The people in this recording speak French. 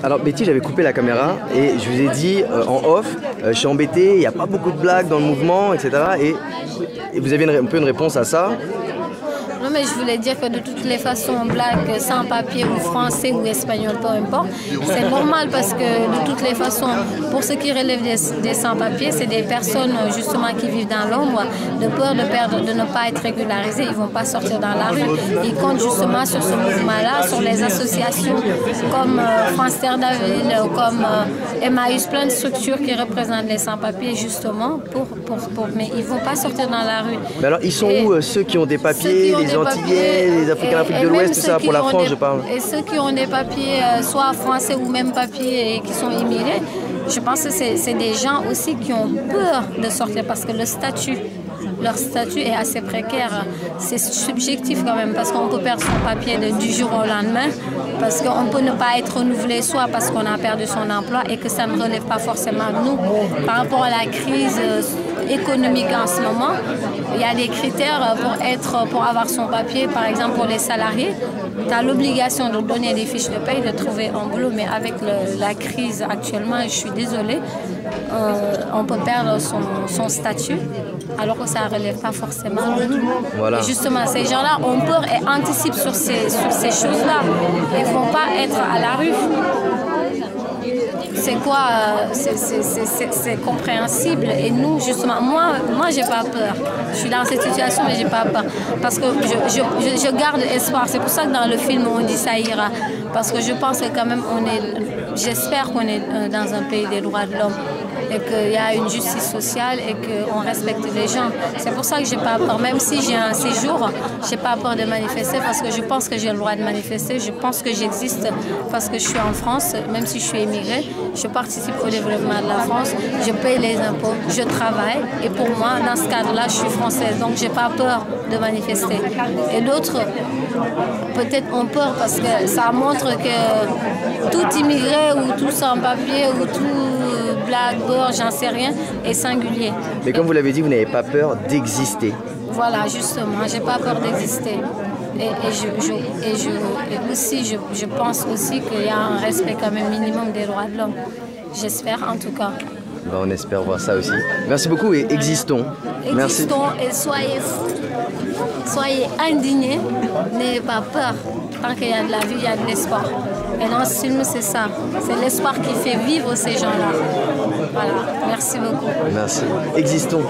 Alors Betty, j'avais coupé la caméra et je vous ai dit en off, je suis embêté, il n'y a pas beaucoup de blagues dans le mouvement, etc. Et vous aviez un peu une réponse à ça. Non, mais je voulais dire que de toutes les façons, black, sans papier ou français ou espagnol, peu importe, c'est normal parce que de toutes les façons, pour ceux qui relèvent des sans-papiers, c'est des personnes justement qui vivent dans l'ombre, de peur de perdre, de ne pas être régularisés, ils ne vont pas sortir dans la rue. Ils comptent justement sur ce mouvement-là, sur les associations comme France Terre d'Aville, comme Emmaüs, plein de structures qui représentent les sans-papiers justement, mais ils ne vont pas sortir dans la rue. Mais alors ils sont où ceux qui ont des papiers, les Antillais, les Africains d'Afrique de l'Ouest, tout ça, pour la France je parle. Et ceux qui ont des papiers, soit français ou même papiers et qui sont immigrés, je pense que c'est des gens aussi qui ont peur de sortir parce que leur statut est assez précaire. C'est subjectif quand même parce qu'on peut perdre son papier du jour au lendemain, parce qu'on peut ne pas être renouvelé, soit parce qu'on a perdu son emploi et que ça ne relève pas forcément de nous. Par rapport à la crise économique en ce moment, il y a des critères pour avoir son papier. Par exemple, pour les salariés, tu as l'obligation de donner des fiches de paye, de trouver un boulot, mais avec la crise actuellement, je suis désolée, on peut perdre son statut alors que ça ne relève pas forcément de nous. Voilà. Et justement, ces gens-là ont peur et anticipent sur ces choses-là. Ils ne vont pas être à la rue. C'est quoi, c'est compréhensible. Et nous, justement, moi j'ai pas peur. Je suis dans cette situation, mais j'ai pas peur. Parce que je garde espoir. C'est pour ça que dans le film, on dit ça ira. Parce que je pense que quand même, j'espère qu'on est dans un pays des droits de l'homme. Et qu'il y a une justice sociale et qu'on respecte les gens. C'est pour ça que j'ai pas peur. Même si j'ai un séjour, j'ai pas peur de manifester parce que je pense que j'ai le droit de manifester. Je pense que j'existe parce que je suis en France, même si je suis émigrée. Je participe au développement de la France, je paye les impôts, je travaille. Et pour moi, dans ce cadre-là, je suis française. Donc, j'ai pas peur de manifester. Et d'autres, peut-être ont peur parce que ça montre que tout immigré ou tout sans-papier ou tout black, bord, j'en sais rien, est singulier. Mais comme vous l'avez dit, vous n'avez pas peur d'exister. Voilà, justement, j'ai pas peur d'exister. Et aussi, je pense aussi qu'il y a un respect quand même minimum des droits de l'homme. J'espère en tout cas. Ben, on espère voir ça aussi. Merci beaucoup et existons. Existons. Merci. Et soyez indignés, n'ayez pas peur. Tant qu'il y a de la vie, il y a de l'espoir. Et dans ce film, c'est ça. C'est l'espoir qui fait vivre ces gens-là. Voilà. Merci beaucoup. Merci. Existons.